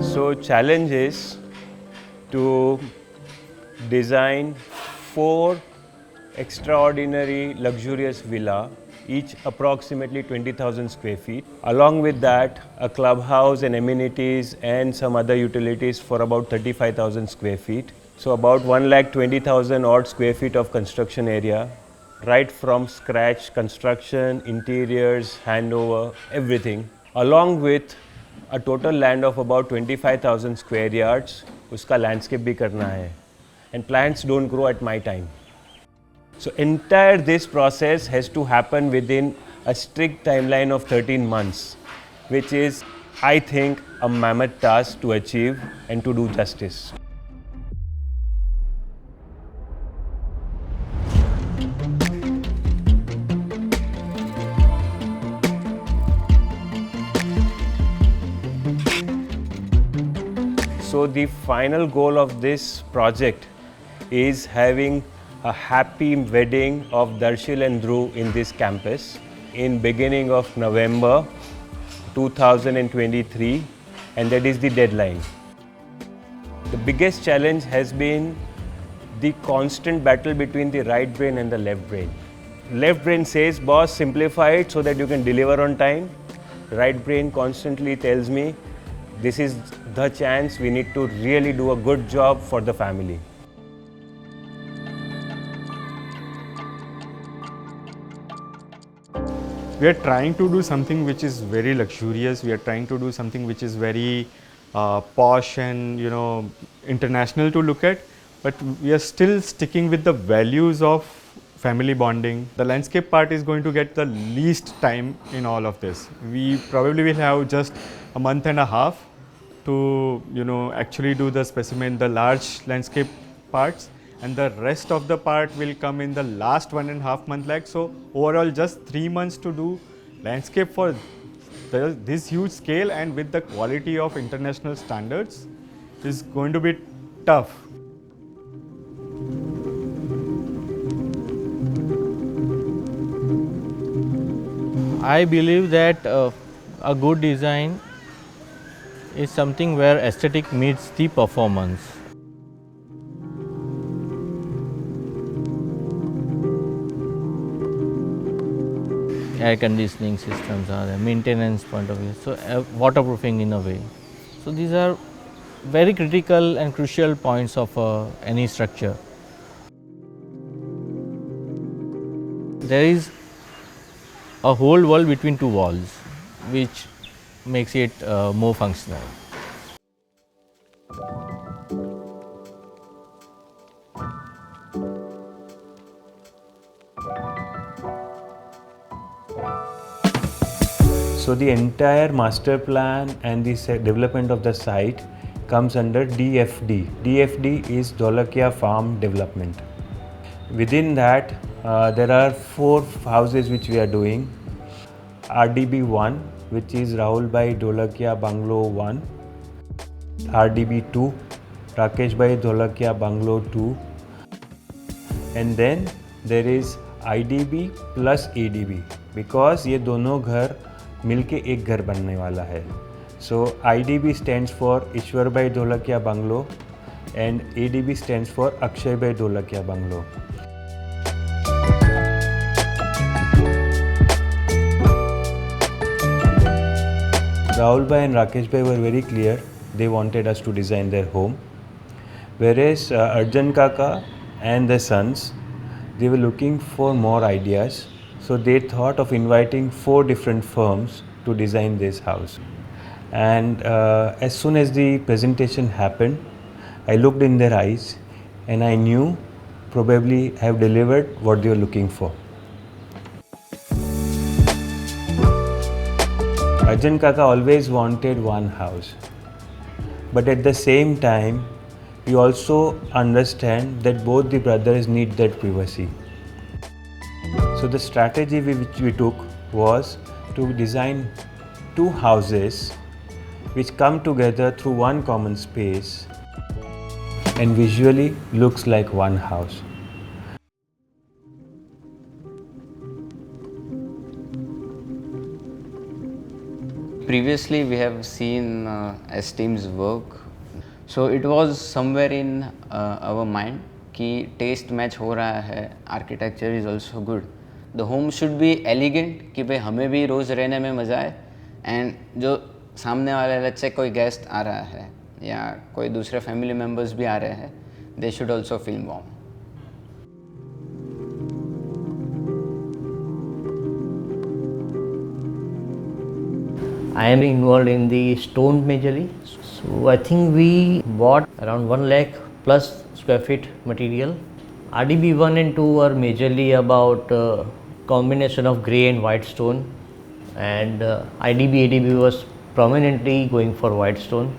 So challenge is to design 4 extraordinary luxurious villa, each approximately 20,000 square feet. Along with that, a clubhouse and amenities and some other utilities for about 35,000 square feet. So about 1,20,000 odd square feet of construction area, right from scratch construction, interiors, handover, everything. Along with a total land of about 25,000 square yards, uska landscape bhi karna hai. And plants don't grow at my time. So entire this process has to happen within a strict timeline of 13 months, which is, I think, a mammoth task to achieve and to do justice. So the final goal of this project is having a happy wedding of Darshil and Dhruv in this campus in beginning of November 2023, and that is the deadline. The biggest challenge has been the constant battle between the right brain and the left brain. Left brain says, boss, simplify it so that you can deliver on time. Right brain constantly tells me, this is the chance, we need to really do a good job for the family. We are trying to do something which is very luxurious. We are trying to do something which is very posh and international to look at. But we are still sticking with the values of family bonding. The landscape part is going to get the least time in all of this. We probably will have just a month and a half to actually do the specimen, the large landscape parts, and the rest of the part will come in the last 1.5 month lag. So overall just 3 months to do landscape for this huge scale and with the quality of international standards is going to be tough. I believe that a good design is something where aesthetic meets the performance. Air conditioning systems are there, maintenance point of view, so waterproofing in a way. So these are very critical and crucial points of any structure. There is a whole world between two walls, which makes it more functional. So the entire master plan and the development of the site comes under DFD. DFD is Dholakia Farm Development. Within that, there are 4 houses which we are doing. RDB 1, which is Rahul Bhai Dholakia Bungalow 1. RDB 2, Rakesh Bhai Dholakia Bungalow 2. And then there is IDB plus ADB, because ये दोनों घर मिलके एक घर बनने वाला है. So IDB stands for Ishwar Bhai Dholakia Bungalow and ADB stands for Akshay Bhai Dholakia Bungalow. Rahul Bhai and Rakesh Bhai were very clear. They wanted us to design their home. Whereas Arjun Kaka and the sons, they were looking for more ideas. So they thought of inviting 4 different firms to design this house. And as soon as the presentation happened, I looked in their eyes and I knew probably I have delivered what they were looking for. Arjun Kaka always wanted one house, but at the same time, we also understand that both the brothers need that privacy. So the strategy which we took was to design 2 houses which come together through one common space and visually looks like one house. previously we have seen EssTeam's work, so it was somewhere in our mind कि taste match हो रहा है, architecture is also good, the home should be elegant कि भाई हमें भी रोज़ रहने में मज़ा आए, and जो सामने वाले let's say कोई guest आ रहा है या कोई दूसरे family members भी आ रहे हैं, they should also feel warm. I am involved in the stone majorly. So I think we bought around 1 lakh plus square feet material. RDB 1 and 2 are majorly about combination of grey and white stone, and IDB ADB was prominently going for white stone.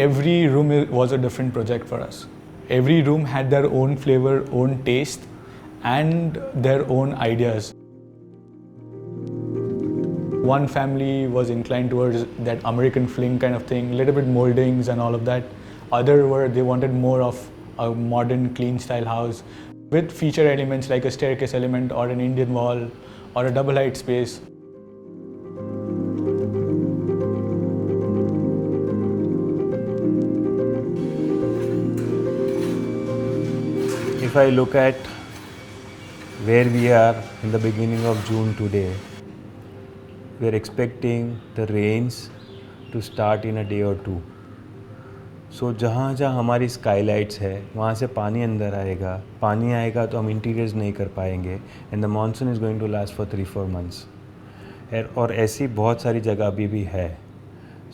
Every room was a different project for us. Every room had their own flavor, own taste, and their own ideas. One family was inclined towards that American fling kind of thing, little bit moldings and all of that. Other they wanted more of a modern clean style house with feature elements like a staircase element or an Indian wall or a double height space. If I look at where we are in the beginning of June today, we are expecting the rains to start in a day or two. So जहाँ जहाँ हमारी skylights है वहाँ से पानी अंदर आएगा, पानी आएगा तो हम interiors नहीं कर पाएंगे, and the monsoon is going to last for 3-4 months. और ऐसी बहुत सारी जगह अभी भी है.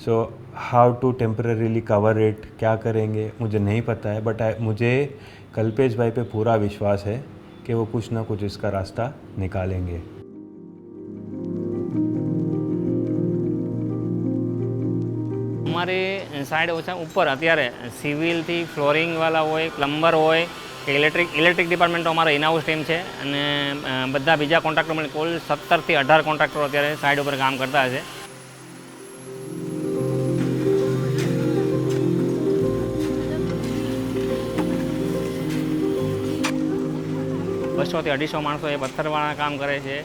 So how to temporarily cover it, क्या करेंगे मुझे नहीं पता है, but मुझे कल्पेश भाई पे पूरा विश्वास है कि वो कुछ ना कुछ इसका रास्ता निकालेंगे. અમારી સાઈડ ઓછા ઉપર અત્યારે સિવિલથી ફ્લોરિંગવાળા હોય, પ્લમ્બર હોય કે ઇલેક્ટ્રિક ડિપાર્ટમેન્ટો અમારો ઇનહાઉસ ટીમ છે, અને બધા બીજા કોન્ટ્રાક્ટરો મળે કુલ 17થી 18 કોન્ટ્રાક્ટરો અત્યારે સાઈડ ઉપર કામ કરતા હશે. 200 થી 250 માણસો એ પથ્થરવાળા કામ કરે છે.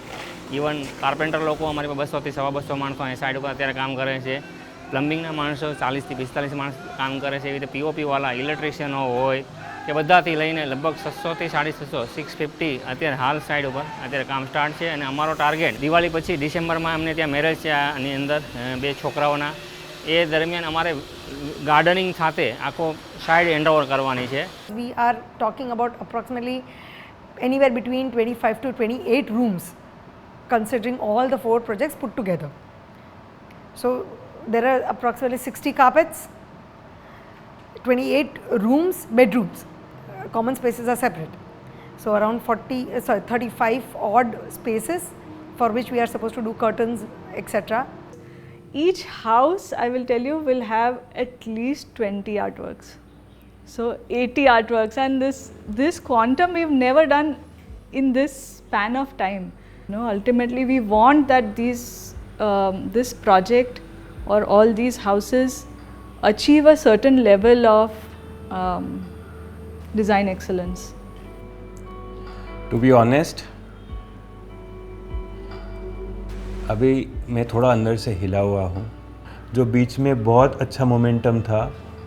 ઇવન કાર્પેન્ટર લોકો અમારી પાસે 200 થી 250 માણસો અહીં સાઈડ ઉપર અત્યારે કામ કરે છે. પ્લમ્બિંગના માણસો 40 થી 45 માણસ કામ કરે છે. એવી રીતે પીઓપીવાળા ઇલેક્ટ્રિશિયનો હોય કે બધાથી લઈને લગભગ 600 થી 650 650 અત્યારે હાલ સાઈડ ઉપર અત્યારે કામ સ્ટાર્ટ છે. અને અમારો ટાર્ગેટ દિવાળી પછી ડિસેમ્બરમાં અમને ત્યાં મેરેજ છે આની અંદર 2 છોકરાઓના, એ દરમિયાન અમારે ગાર્ડનિંગ સાથે આખો સાઈડ હેન્ડઓવર કરવાની છે. We are talking about approximately anywhere between 25 to 28 rooms, considering all the 4 projects put together. So there are approximately 60 carpets, 28 rooms, bedrooms, common spaces are separate. So around 35 odd spaces for which we are supposed to do curtains, etc. Each house, I will tell you, will have at least 20 artworks. So 80 artworks, and this quantum we've never done in this span of time. Ultimately we want that this project or all these houses achieve a certain level of design excellence. To be honest, अभी मैं थोड़ा अंदर से हिला हुआ हूँ. जो बीच में बहुत अच्छा मोमेंटम था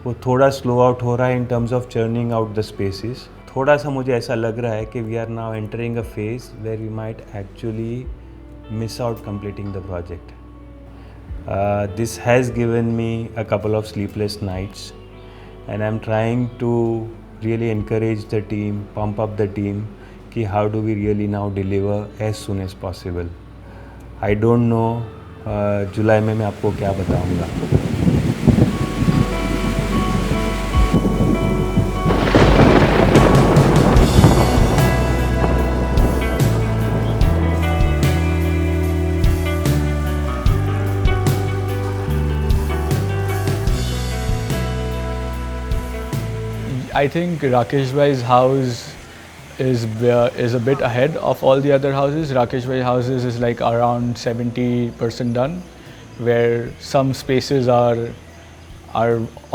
वो थोड़ा स्लो आउट हो रहा है in terms of churning out the species. थोड़ा सा मुझे ऐसा लग रहा है कि we are now entering a phase where we might actually miss out completing the project. This has given me a couple of sleepless nights, and I'm trying to really encourage the team, pump up the team, कि how do we really now deliver as soon as possible. I don't know जुलाई में मैं आपको क्या बताऊंगा. I think Rakesh Bhai's house is a bit ahead of all the other houses. Rakesh Bhai's houses is like around 70% done, where some spaces are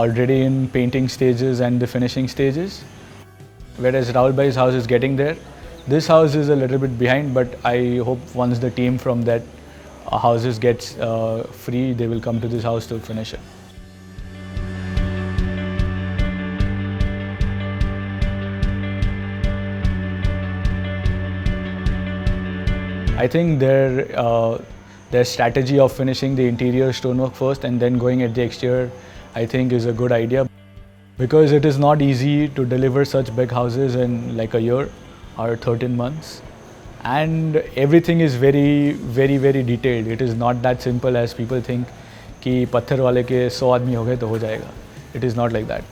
already in painting stages and the finishing stages, whereas Rahul Bhai's house is getting there. This house is a little bit behind, but I hope once the team from that houses gets free, they will come to this house to finish it. I think their strategy of finishing the interior stonework first and then going at the exterior, I think is a good idea, because it is not easy to deliver such big houses in like a year or 13 months. And everything is very, very, very detailed. It is not that simple as people think कि पत्थर वाले के 100 आदमी हो गए तो हो जाएगा. It is not like that.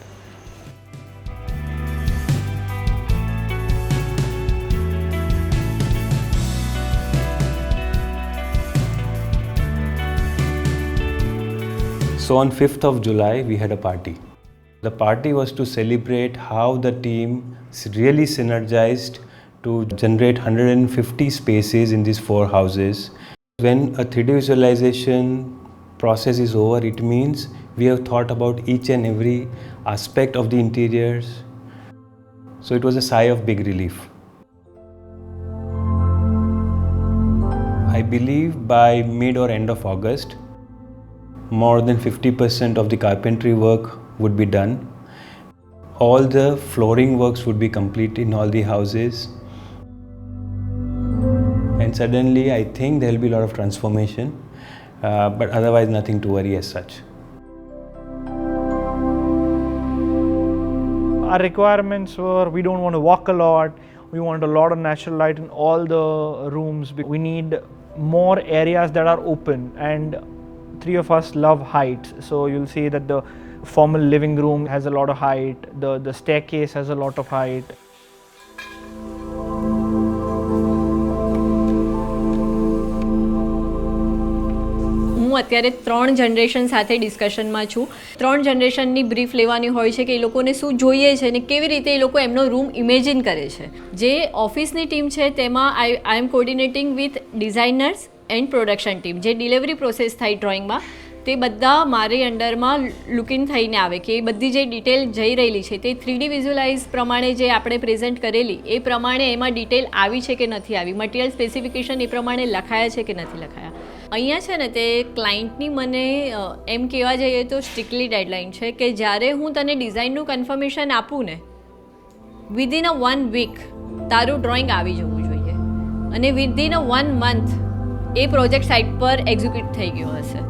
So on 5th of July, we had a party. The party was to celebrate how the team really synergized to generate 150 spaces in these 4 houses. When a 3D visualization process is over, it means we have thought about each and every aspect of the interiors. So it was a sigh of big relief. I believe by mid or end of August, more than 50% of the carpentry work would be done. All the flooring works would be complete in all the houses. And suddenly I think there will be a lot of transformation, but otherwise nothing to worry as such. Our requirements were, we don't want to walk a lot, we want a lot of natural light in all the rooms. We need more areas that are open, and 3 of us love heights. So you'll see that the formal living room has a lot of height, the staircase has a lot of height. હું અત્યારે 3 generation સાથે ડિસ્કશનમાં છું. 3 જનરેશનની brief લેવાની હોય છે કે એ લોકોને શું જોઈએ છે અને કેવી રીતે એ લોકો એમનો રૂમ ઇમેજિન કરે છે. જે ઓફિસની ટીમ છે તેમાં I am coordinating with designers and production team. જે ડિલિવરી પ્રોસેસ થાય ડ્રોઈંગમાં તે બધા મારી અંડરમાં લુકિન થઈને આવે કે એ બધી જે ડિટેલ જઈ રહેલી છે તે 3D વિઝ્યુલાઇઝ પ્રમાણે જે આપણે પ્રેઝન્ટ કરેલી એ પ્રમાણે એમાં ડિટેલ આવી છે કે નથી આવી, મટીરિયલ સ્પેસિફિકેશન એ પ્રમાણે લખાયા છે કે નથી લખાયા. અહીંયા છે ને તે ક્લાયન્ટની મને એમ કહેવા જઈએ તો સ્ટ્રિક્ટલી ડેડલાઇન છે કે જ્યારે હું તને ડિઝાઇનનું કન્ફર્મેશન આપું ને, વિધિન અ 1 વીક તારું ડ્રોઈંગ આવી જવું જોઈએ અને within a 1 month A project site પર એક્ઝિક્યુટ થઈ ગયો હશે.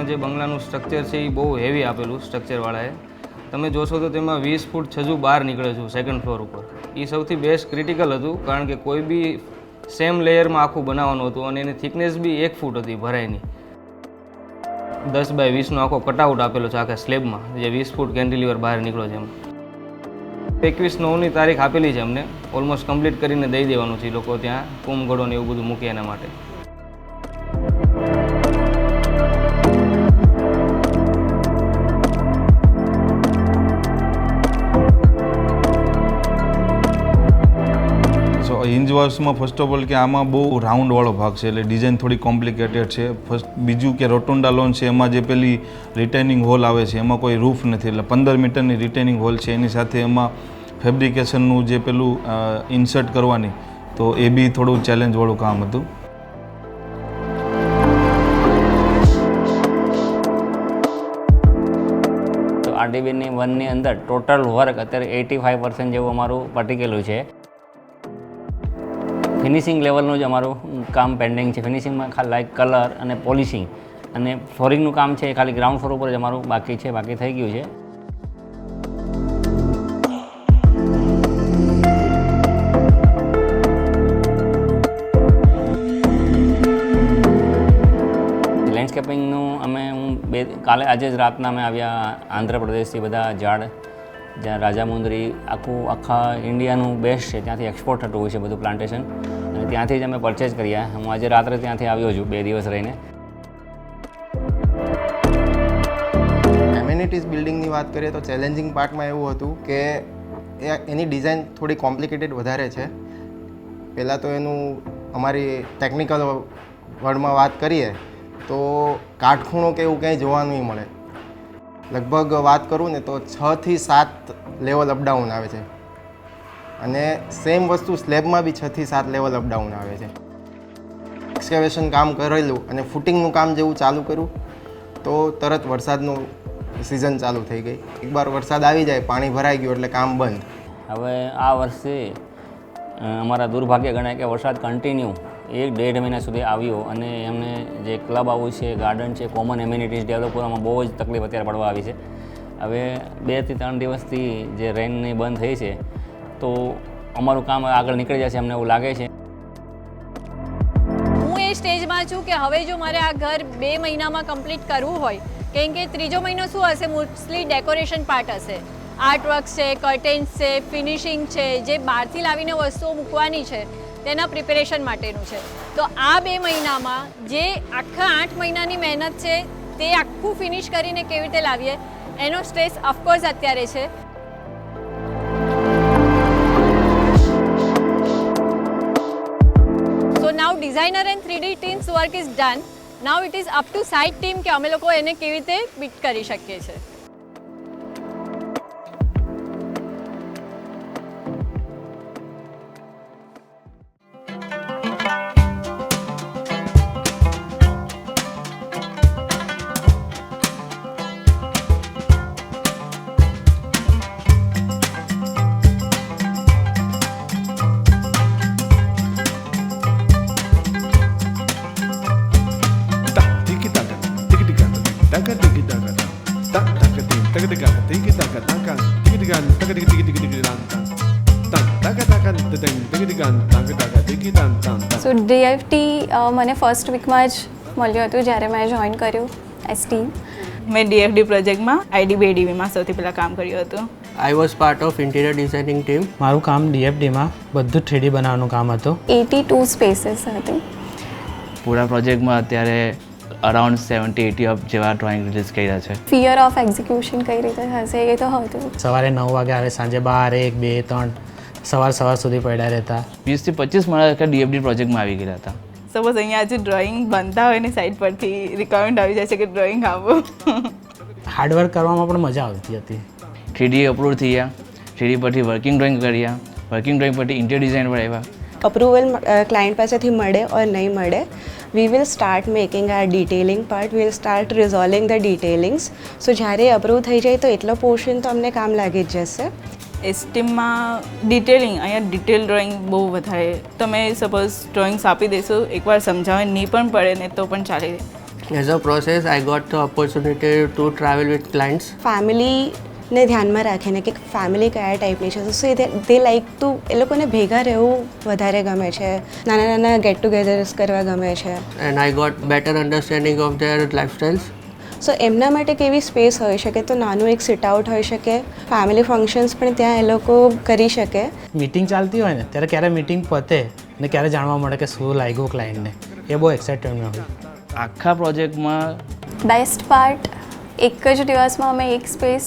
જે બંગલાનું સ્ટ્રક્ચર છે એ બહુ હેવી આપેલું સ્ટ્રક્ચરવાળાએ. તમે જોશો તો તેમાં 20 ફૂટ છજુ બહાર નીકળે છે સેકન્ડ ફ્લોર ઉપર. એ સૌથી બેસ્ટ ક્રિટિકલ હતું, કારણ કે કોઈ બી સેમ લેયરમાં આખું બનાવવાનું હતું અને એની થિકનેસ બી 1 ફૂટ હતી ભરાઈની. 10 બાય 20નો આખો કટઆઉટ આપેલો છે આખા સ્લેબમાં, જે 20 ફૂટ કેન્ટિલીવર બહાર નીકળ્યો છે એમ. 21/9ની તારીખ આપેલી છે અમને, ઓલમોસ્ટ કમ્પ્લીટ કરીને દઈ દેવાનું છે. લોકો ત્યાં કુંભગળો ને એવું બધું મૂકે એના માટે. હિન્જ વર્ક્સમાં ફર્સ્ટ ઓફ ઓલ કે આમાં બહુ રાઉન્ડવાળો ભાગ છે, એટલે ડિઝાઇન થોડી કોમ્પ્લિકેટેડ છે. ફર્સ્ટ બીજું કે રોટોન્ડા લોન છે, એમાં જે પેલી રિટેનિંગ હોલ આવે છે એમાં કોઈ રૂફ નથી, એટલે 15 મીટરની રિટેનિંગ હોલ છે. એની સાથે એમાં ફેબ્રિકેશનનું જે પેલું ઇન્સર્ટ કરવાની, તો એ બી થોડું ચેલેન્જવાળું કામ હતું. આરડીબીની 1ની અંદર ટોટલ વર્ક અત્યારે 85% જેવું અમારું પતી ગયેલું છે. ફિનિશિંગ લેવલનું જ અમારું કામ પેન્ડિંગ છે. ફિનિશિંગમાં ખાલી લાઇક કલર અને પોલિશિંગ અને ફ્લોરિંગનું કામ છે, ખાલી ગ્રાઉન્ડ ફ્લોર ઉપર જ અમારું બાકી છે, બાકી થઈ ગયું છે. લેન્ડસ્કેપિંગનું હું આજે જ રાતના અમે આવ્યા આંધ્રપ્રદેશથી બધા ઝાડ, જ્યાં રાજામુંદરી આખા ઇન્ડિયાનું બેસ્ટ છે, ત્યાંથી એક્સપોર્ટ થતું હોય છે બધું પ્લાન્ટેશન, અને ત્યાંથી જ અમે પરચેઝ કર્યા. હું આજે રાત્રે ત્યાંથી આવ્યો છું 2 દિવસ રહીને. એમ્યુનિટીઝ બિલ્ડિંગની વાત કરીએ તો ચેલેન્જિંગ પાર્ટમાં એવું હતું કે એની ડિઝાઇન થોડી કોમ્પ્લિકેટેડ વધારે છે. પહેલાં તો એનું અમારી ટેકનિકલ વર્ડમાં વાત કરીએ તો કાટખૂણો કે એવું કંઈ જોવા નહીં મળે. લગભગ વાત કરું ને તો 6 થી 7 લેવલ અપડાઉન આવે છે, અને સેમ વસ્તુ સ્લેબમાં બી 6 થી 7 લેવલ અપડાઉન આવે છે. એક્સકેવેશન કામ કરેલું અને ફૂટિંગનું કામ જેવું ચાલુ કર્યું તો તરત વરસાદનું સિઝન ચાલુ થઈ ગઈ. એકવાર વરસાદ આવી જાય, પાણી ભરાઈ ગયું એટલે કામ બંધ. હવે આ વર્ષે અમારા દુર્ભાગ્ય ગણાય કે વરસાદ કન્ટિન્યુ 1-1.5 મહિના સુધી આવ્યો, અને એમને જે ક્લબ હાઉસ છે, ગાર્ડન છે, કોમન એમ્યુનિટીઝ ડેવલપ કરવામાં બહુ જ તકલીફ અત્યારે પડવા આવી છે. હવે 2 થી 3 દિવસથી જે રેનની બંધ થઈ છે, તો અમારું કામ આગળ નીકળી જશે અમને એવું લાગે છે. હું એ સ્ટેજમાં છું કે હવે જો મારે આ ઘર 2 મહિનામાં કમ્પ્લીટ કરવું હોય, કેમ કે 3જો મહિનો શું હશે, મોસ્ટલી ડેકોરેશન પાર્ટ હશે, આર્ટવર્ક્સ છે, કર્ટેન્સ છે, ફિનિશિંગ છે, જે બહારથી લાવીને વસ્તુઓ મૂકવાની છે તેના પ્રિપેરેશન માટેનું છે. તો આ 2 મહિનામાં જે આખા 8 મહિનાની મહેનત છે તે આખું ફિનિશ કરીને કેવી રીતે લાવીએ એનો સ્ટ્રેસ ઓફકોર્સ અત્યારે છે. So now designer and 3D teams work is done. Now it is up to site team કે અમે લોકો એને કેવી રીતે બીટ કરી શકીએ છીએ. સો DFD મને ફર્સ્ટ વીકમાં જ મળ્યું હતું જ્યારે મેં જોઈન કર્યું EssTeam. મેં DFD પ્રોજેક્ટમાં IDBADBમાં સૌથી પહેલાં કામ કર્યું હતું. I was part of interior designing team. મારું કામ DFDમાં બધું 3D બનાવવાનું કામ હતું. 82 સ્પેસીસ હતી. પૂરા પ્રોજેક્ટમાં અત્યારે અરાઉન્ડ 70-80 ઓફ જેવા ડ્રોઈંગ રિલીઝ કર્યા છે. ફિયર ઓફ એક્ઝિક્યુશન કઈ રીતે થશે એ તો હતું. સવારે 9 વાગે આવે, સાંજે 12, 1, 2, 3 સવાર સુધી પડ્યા રહેતા. 20 થી 25 માણસ DFD પ્રોજેક્ટમાં આવી ગયા હતા. સપોઝ અહીંયા આજે ડ્રોઈંગ બનતા હોય ને સાઈડ પરથી રિકમેન્ડ આવી જાય છે કે ડ્રોઈંગ આપો. હાર્ડવર્ક કરવામાં પણ મજા આવતી હતી. 3D અપ્રૂવ થયા, 3D પરથી વર્કિંગ ડ્રોઈંગ કર્યા, વર્કિંગ ડ્રોઈંગ પરથી ઇન્ટિરિયર ડિઝાઇન પર આવ્યા. અપ્રુવલ ક્લાયન્ટ પાસેથી મળે ઓર નહીં મળે, we will start making our detailing part, we will start resolving the detailings. So જ્યારે અપ્રૂવ થઈ જાય તો એટલો પોર્શન તો અમને કામ લાગી જ જશે. EssTeamમાં ડિટેલિંગ, અહીંયા ડિટેલ ડ્રોઈંગ બહુ વધારે. તમે સપોઝ ડ્રોઈંગ્સ આપી દેશો, એકવાર સમજાવે નહીં પણ પડે ને તો પણ ચાલી જાય. As a process I got the opportunity to travel with clients. ફેમિલીને ધ્યાનમાં રાખીને કે ફેમિલી કયા ટાઈપની છે, સો દે લાઈક ટુ, એ લોકોને ભેગા રહેવું વધારે ગમે છે, નાના નાના ગેટ ટુગેધર્સ કરવા ગમે છે. And I got better understanding of their lifestyles. So એમના માટે કેવી સ્પેસ હોઈ શકે, તો નાનું એક સિટ આઉટ હોઈ શકે, ફેમિલી ફંક્શન્સ પણ ત્યાં એ લોકો કરી શકે. મીટિંગ ચાલતી હોય ને ત્યારે ક્યારે મીટિંગ પતે ને ક્યારે જાણવા મળે કે શું લાગ્યું ક્લાયન્ટને, એ બહુ એક્સાઇટમેન્ટ હોય. આખા પ્રોજેક્ટમાં બેસ્ટ પાર્ટ, એક જ દિવસમાં અમે એક સ્પેસ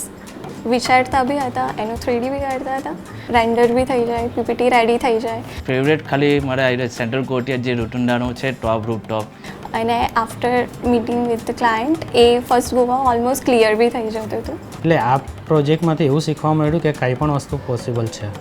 વિચારતા બી હતા, એનું 3D બી કાઢતા હતા, રેન્ડર બી થઈ જાય, PPT રેડી થઈ જાય. ફેવરેટ ખાલી મારા સેન્ટ્રલ કોર્ટિયર જે રોટુન્ડાનો છે, ટોપ રૂફટોપ. અને after meeting with the client એ ફર્સ્ટ ગોમાં ઓલમોસ્ટ ક્લિયર બી થઈ જતું હતું. એટલે આ પ્રોજેક્ટમાંથી એવું શીખવા મળ્યું કે કંઈ પણ વસ્તુ પોસિબલ છે.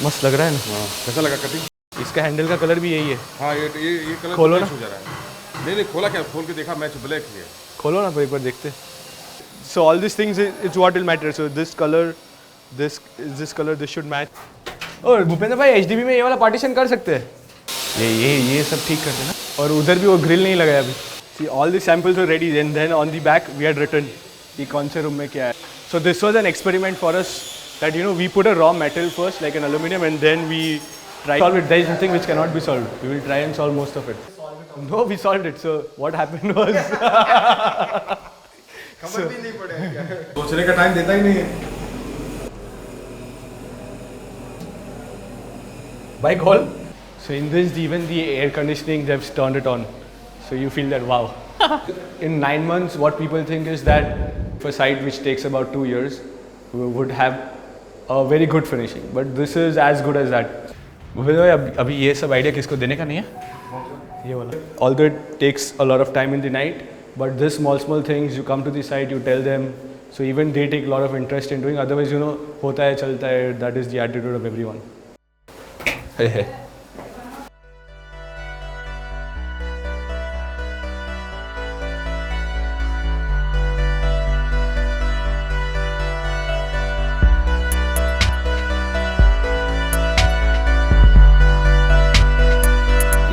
मस्त लग रहा है ना? हाँ, कैसा लगा कटिंग? इसका हैंडल का कलर भी यही है। हाँ, ये कलर खोलो ना। हो जा रहा है। नहीं खोला क्या, खोल के देखा, मैच ब्लैक ही है। खोलो ना, एक बार देखते। So all these things it's what will matter. So this color, this color, this should match. और भूपेंद्र भाई HDB में ये वाला पार्टीशन कर सकते हैं? ये सब ठीक कर देना। और उधर भी वो ग्रिल नहीं लगाया अभी। See all the samples were ready and then on the back we had written कि कौन से रूम में क्या है. So this was an experiment for us that we put a raw metal first like an aluminum and then we try to solve it. There is nothing which cannot be solved. We will try and solve most of it. No, we solved it. So what happened was खबर भी नहीं पड़ेगा, सोचने का time देता ही नहीं है। By call. So in this, even the air conditioning, they've turned it on. So you feel that wow. In 9 months, what people think is that for a site which takes about 2 years, we would have a very good finishing. But this is as good as that. अभी ये सब idea किसको देने का नहीं है? ये वाला. Although it takes a lot of time in the night, but this small things, you come to the site, you tell them. So even they take a lot of interest in doing. Otherwise, होता है चलता है. That is the attitude of everyone. Hey.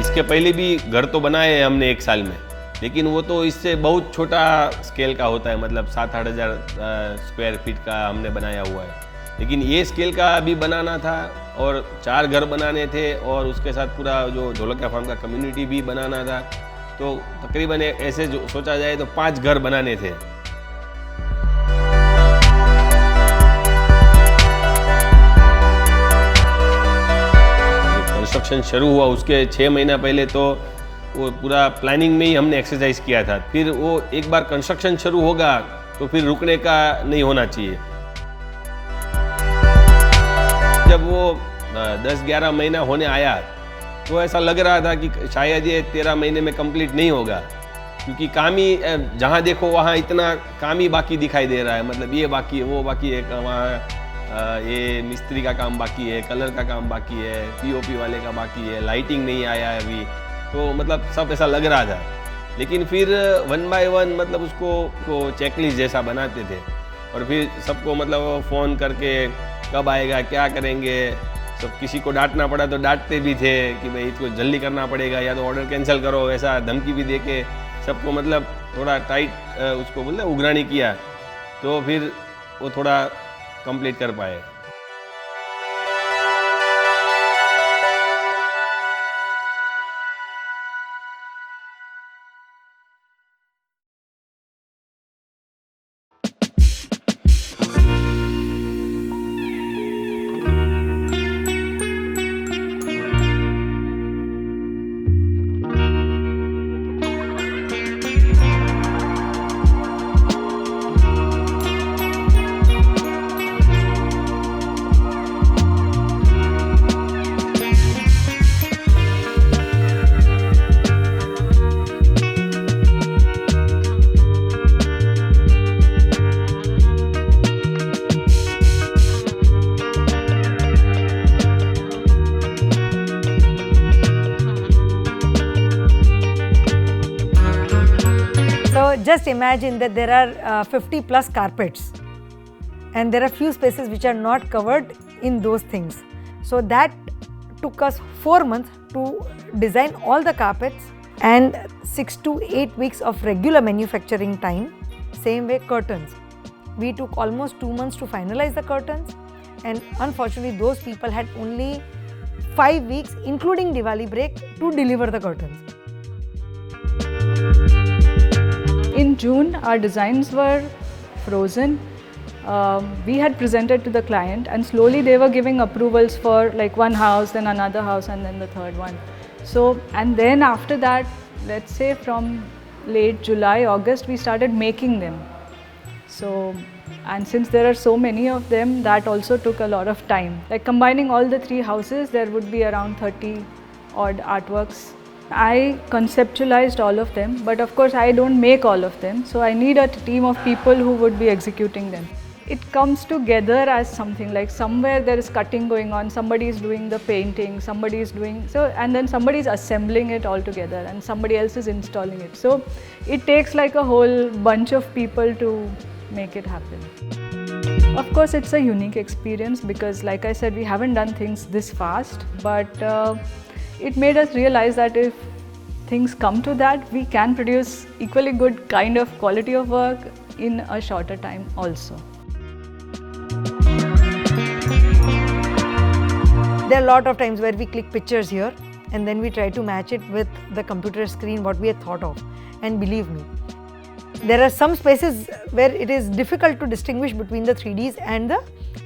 इसके पहले भी घर तो बनाए हैं हमने 1 साल में, लेकिन वो तो इससे बहुत छोटा स्केल का होता है, मतलब 7-8 हज़ार स्क्वायर फीट का हमने बनाया हुआ है। लेकिन ये स्केल का अभी बनाना था और 4 घर बनाने थे और उसके साथ पूरा जो ढोलकिया फार्म का कम्युनिटी भी बनाना था, तो तकरीबन ऐसे जो सोचा जाए तो 5 घर बनाने थे। कंस्ट्रक्शन शुरू हुआ उसके 6 महीना पहले तो वो पूरा प्लानिंग में ही हमने एक्सरसाइज किया था। फिर वो एक बार कंस्ट्रक्शन शुरू होगा तो फिर रुकने का नहीं होना चाहिए। जब वो 10-11 महीना होने आया तो ऐसा लग रहा था कि शायद ये 13 महीने में कंप्लीट नहीं होगा, क्योंकि काम ही जहाँ देखो वहाँ इतना काम ही बाकी दिखाई दे रहा है। मतलब ये बाकी है, वो बाकी है, वहाँ ये मिस्त्री का काम बाकी है, कलर का काम बाकी है, पीओपी वाले का बाकी है, लाइटिंग नहीं आया है अभी, तो मतलब सब ऐसा लग रहा था। लेकिन फिर 1 बाय 1 मतलब उसको चेकलिस्ट जैसा बनाते थे और फिर सबको मतलब फ़ोन करके कब आएगा, क्या करेंगे, सब किसी को डांटना पड़ा तो डांटते भी थे कि भाई इसको जल्दी करना पड़ेगा या तो ऑर्डर कैंसिल करो, ऐसा धमकी भी दे के सबको मतलब थोड़ा टाइट उसको बोलते उगरानी किया, तो फिर वो थोड़ा कंप्लीट कर पाए। Just imagine that there are 50 plus carpets and there are few spaces which are not covered in those things. So that took us 4 months to design all the carpets and 6 to 8 weeks of regular manufacturing time. Same way curtains. We took almost 2 months to finalize the curtains, and unfortunately those people had only 5 weeks including Diwali break to deliver the curtains. In June, our designs were frozen. We had presented to the client and slowly they were giving approvals for like one house, then another house and then the third one. So, and then after that, let's say from late July, August, we started making them. So, and since there are so many of them, that also took a lot of time. Like combining all the 3 houses, there would be around 30 odd artworks. I conceptualized all of them, but of course I don't make all of them, so I need a team of people who would be executing them. it comes together as something, like somewhere there is cutting going on, somebody is doing the painting, somebody is doing so, and then somebody is assembling it all together and somebody else is installing it. So it takes like a whole bunch of people to make it happen. Of course, it's a unique experience because, like I said, we haven't done things this fast, but it made us realize that if things come to that, we can produce equally good kind of quality of work in a shorter time also. There are a lot of times where we click pictures here and then we try to match it with the computer screen what we had thought of, and believe me, there are some spaces where it is difficult to distinguish between the 3Ds and the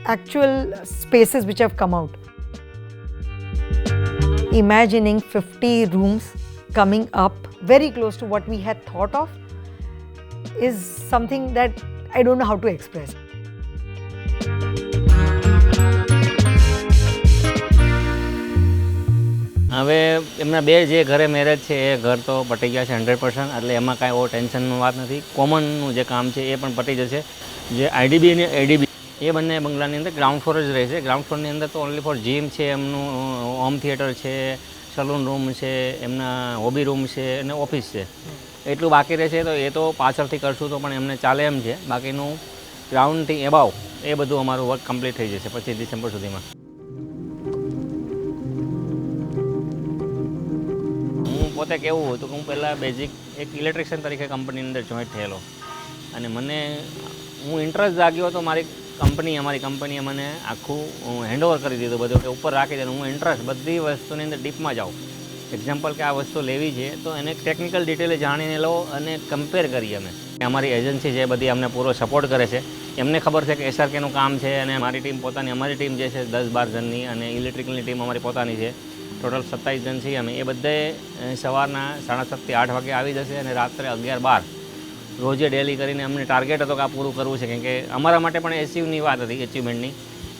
actual spaces which have come out. Imagining 50 rooms coming up very close to what we had thought of is something that I don't know how to express. હવે એમના બે જે ઘરે marriage છે એ ઘર તો પટી ગયા છે 100%, એટલે એમાં કાંઈ એવો ટેન્શનનું વાત નથી. કોમનનું જે કામ છે એ પણ પટી જશે. જે આઈડીબી અને એડીબી એ બંને બંગલાની અંદર ગ્રાઉન્ડ ફ્લોર જ રહેશે. ગ્રાઉન્ડ ફ્લોરની અંદર તો ઓનલી ફોર જીમ છે, એમનું હોમ થિયેટર છે, સલૂન રૂમ છે, એમના હોબી રૂમ છે અને ઓફિસ છે. એટલું બાકી રહેશે તો એ તો પાછળથી કરશું તો પણ એમને ચાલે એમ છે. બાકીનું ગ્રાઉન્ડથી એબાવ એ બધું અમારું વર્ક કમ્પ્લીટ થઈ જશે 25 ડિસેમ્બર સુધીમાં. હું પોતે કેવું હતું કે હું પહેલાં બેઝિક એક ઇલેક્ટ્રિશિયન તરીકે કંપનીની અંદર જોઈન્ટ થયેલો અને મને હું ઇન્ટરેસ્ટ જાગ્યો હતો. અમારી કંપનીએ મને આખું હેન્ડઓવર કરી દીધું બધું કે ઉપર રાખી દે. હું ઇન્ટરેસ્ટ બધી વસ્તુની અંદર ડીપમાં જાઉં. એક્ઝામ્પલ કે આ વસ્તુ લેવી છે તો એને ટેકનિકલ ડિટેલે જાણીને લો અને કમ્પેર કરીએ અમે. અમારી એજન્સી છે બધી અમને પૂરો સપોર્ટ કરે છે. એમને ખબર છે કે SRKનું કામ છે અને મારી ટીમ પોતાની, અમારી ટીમ જે છે 10-12 જણની અને ઇલેક્ટ્રિકલની ટીમ અમારી પોતાની છે. ટોટલ 27 જણ છીએ અમે. એ બધે સવારના 7:30 થી 8 વાગે આવી જશે અને રાત્રે 11-12 રોજે ડેલી કરીને અમને ટાર્ગેટ હતો કે આ પૂરું કરવું છે. કેમ કે અમારા માટે પણ એચિવની વાત હતી, એચિવમેન્ટની,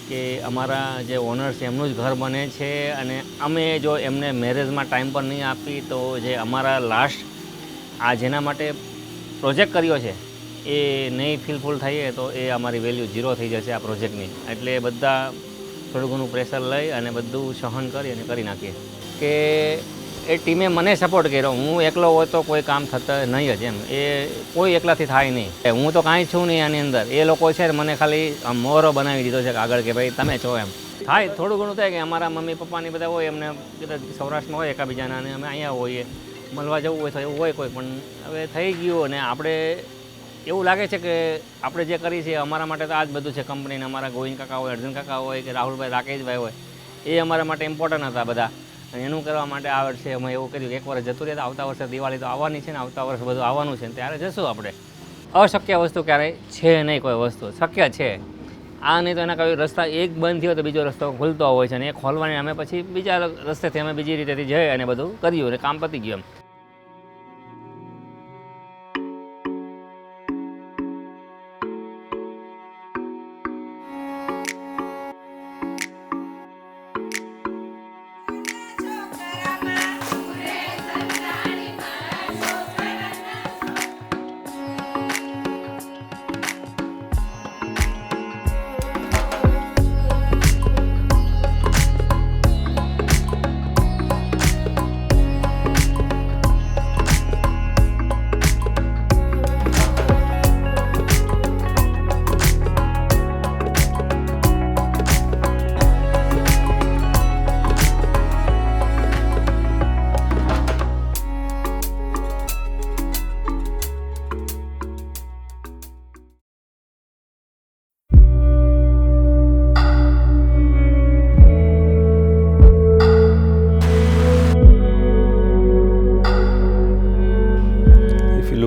કે અમારા જે ઓનર છે એમનું જ ઘર બને છે અને અમે જો એમને મેરેજમાં ટાઈમ પર નહીં આપી તો જે અમારા લાસ્ટ આ જેના માટે પ્રોજેક્ટ કર્યો છે એ નહીં ફિલફુલ થઈએ તો એ અમારી વેલ્યુ 0 થઈ જશે આ પ્રોજેક્ટની. એટલે બધા થોડું ઘણું પ્રેશર લઈ અને બધું સહન કરી અને કરી નાખીએ. કે એ ટીમે મને સપોર્ટ કર્યો. હું એકલો હોય તો કોઈ કામ થતા નહીં જ એમ. એ કોઈ એકલાથી થાય નહીં. હું તો કાંઈ છું નહીં આની અંદર. એ લોકો છે મને ખાલી મોરો બનાવી દીધો છે કે આગળ કે ભાઈ તમે છો એમ. થાય થોડું ઘણું થાય કે અમારા મમ્મી પપ્પાની બધા હોય, એમને કદાચ સૌરાષ્ટ્રમાં હોય એકાબીજાના અને અમે અહીંયા હોઈએ, મળવા જવું હોય તો એવું હોય કોઈ. પણ હવે થઈ ગયું અને આપણે એવું લાગે છે કે આપણે જે કરી છે અમારા માટે તો આ જ બધું છે. કંપનીને અમારા ગોવિંદ કાકા હોય, અર્જુન કાકા હોય કે રાહુલભાઈ, રાકેશભાઈ હોય, એ અમારા માટે ઇમ્પોર્ટન્ટ હતા બધા. અને એનું કરવા માટે આ વર્ષે અમે એવું કર્યું કે એક વર્ષ જતું રહે તો આવતા વર્ષે દિવાળી તો આવવાની છે ને, આવતા વર્ષે બધું આવવાનું છે ને ત્યારે જશું આપણે. અશક્ય વસ્તુ ક્યારેય છે નહીં, કોઈ વસ્તુ શક્ય છે. આ નહીં તો એના કોઈ રસ્તા એક બંધ થયો તો બીજો રસ્તો ખુલતો હોય છે અને એ ખોલવાની અમે પછી બીજા રસ્તેથી અમે બીજી રીતેથી જઈ અને બધું કર્યું અને કામ પતી ગયું એમ.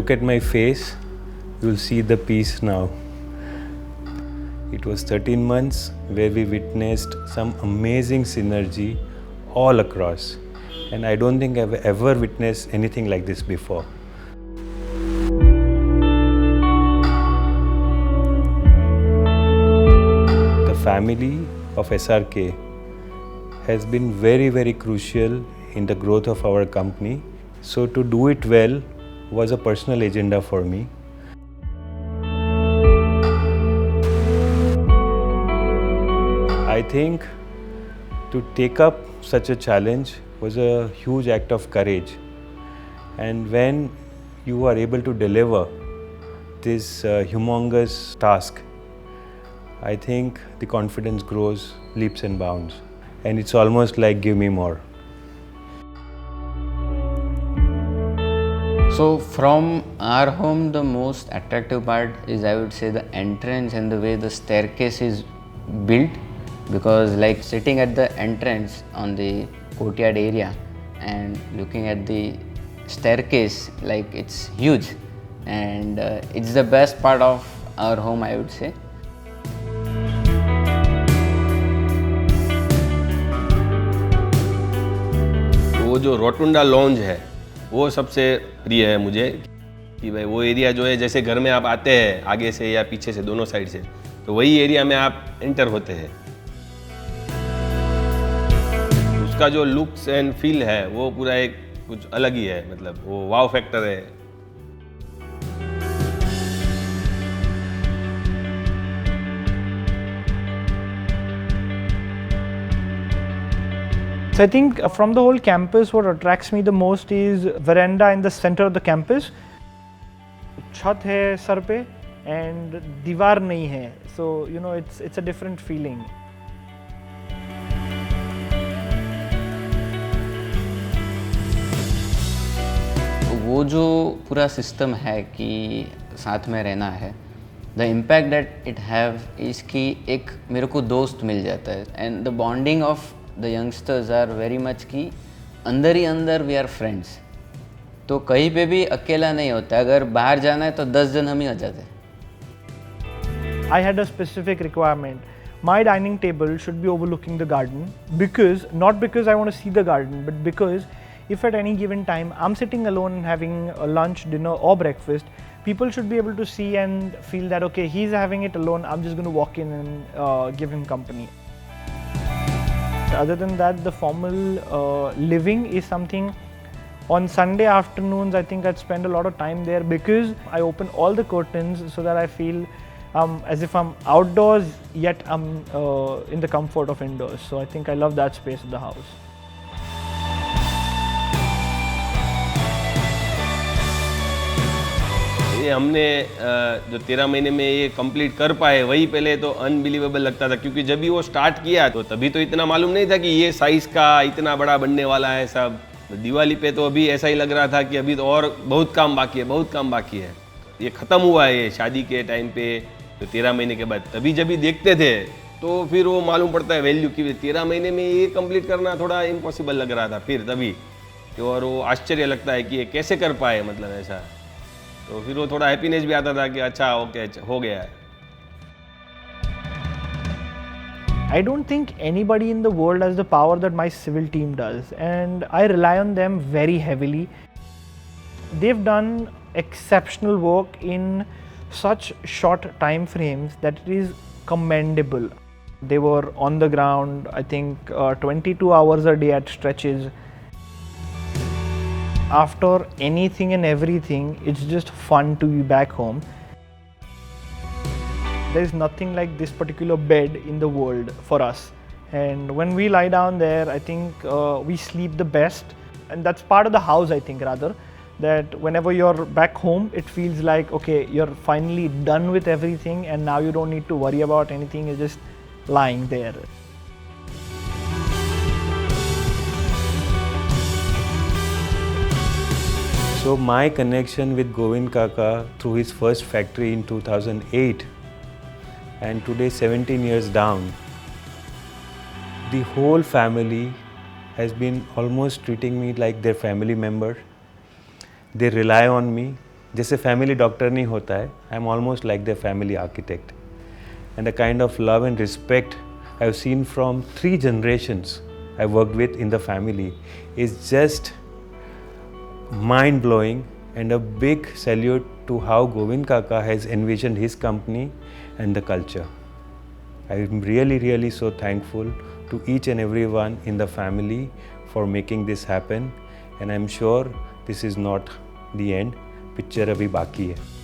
Look at my face, you'll see the peace now. It was 13 months where we witnessed some amazing synergy all across, and I don't think I've ever witnessed anything like this before. The family of SRK has been very, very crucial in the growth of our company. So to do it well was a personal agenda for me. I think to take up such a challenge was a huge act of courage. And when you are able to deliver this humongous task, I think the confidence grows leaps and bounds. And it's almost like give me more. So from our home, the most attractive part is, I would say, the entrance and the way the staircase is built, because like sitting at the entrance on the courtyard area and looking at the staircase, like it's huge, and it's the best part of our home, I would say. वो जो rotunda lounge है वो सबसे प्रिय है मुझे, कि भाई वो एरिया जो है जैसे घर में आप आते हैं आगे से या पीछे से, दोनों साइड से, तो वही एरिया में आप एंटर होते हैं। उसका जो लुक्स एंड फील है वो पूरा एक कुछ अलग ही है, मतलब वो वाव फैक्टर है। So I think from the whole campus, what attracts me the most is veranda in the center of the campus. छत है सर पे and दीवार नहीं है, so you know it's a different feeling. वो जो पूरा सिस्टम है कि साथ में रहना है, the impact that it have is कि एक मेरे को दोस्त मिल जाता है, and the bonding of the youngsters are very much कि अंदर ही अंदर वी आर फ्रेंड्स। तो कहीं पे भी अकेला नहीं होता, अगर बाहर जाना है तो 10 जन हम ही हो जाते। I had a specific requirement. My dining table should be overlooking the garden, because not because I want to see the garden, but because if at any given time I'm sitting alone and having a lunch, dinner or breakfast, people should be able to see and feel that okay, he's having it alone, I'm just going to walk in and give him company. Other than that, the formal living is something. On Sunday afternoons, I think I'd spend a lot of time there because I open all the curtains so that I feel as if I'm outdoors, yet I'm in the comfort of indoors. So I think I love that space of the house. ये हमने जो 13 महीने में ये complete कर पाए, वही पहले तो अनबिलीवेबल लगता था, क्योंकि जब भी वो स्टार्ट किया तो तभी तो इतना मालूम नहीं था कि ये साइज़ का इतना बड़ा बनने वाला है सब। दिवाली पे तो अभी ऐसा ही लग रहा था कि अभी तो और बहुत काम बाकी है, बहुत काम बाकी है। ये ख़त्म हुआ है ये शादी के टाइम पे, तो 13 महीने के बाद तभी जब भी देखते थे तो फिर वो मालूम पड़ता है वैल्यू की 13 महीने में ये कंप्लीट करना थोड़ा इम्पॉसिबल लग रहा था फिर तभी, और वो आश्चर्य लगता है कि ये कैसे कर पाए, मतलब ऐसा। तो फिर वो थोड़ा हैप्पीनेस भी आता था कि अच्छा ओके हो गया है। I don't think anybody in the world has the power that my civil team does, and I rely on them very heavily. They've done exceptional work in such short time frames that it is commendable. They were on the ground, I think 22 hours a day at stretches. After anything and everything, it's just fun to be back home. There is nothing like this particular bed in the world for us, and when we lie down there, I think we sleep the best, and that's part of the house, I think, rather, that whenever you're back home, it feels like okay, you're finally done with everything and now you don't need to worry about anything, you're just lying there. So my connection with Govind Kaka through his first factory in 2008, and today 17 years down, the whole family has been almost treating me like their family member. They rely on me. जैसे family doctor नहीं होता है, I'm almost like their family architect. And the kind of love and respect I've seen from 3 generations I worked with in the family is just mind-blowing, and a big salute to how Govind Kaka has envisioned his company and the culture. I'm really so thankful to each and everyone in the family for making this happen, and I'm sure this is not the end. Picture abhi baki hai.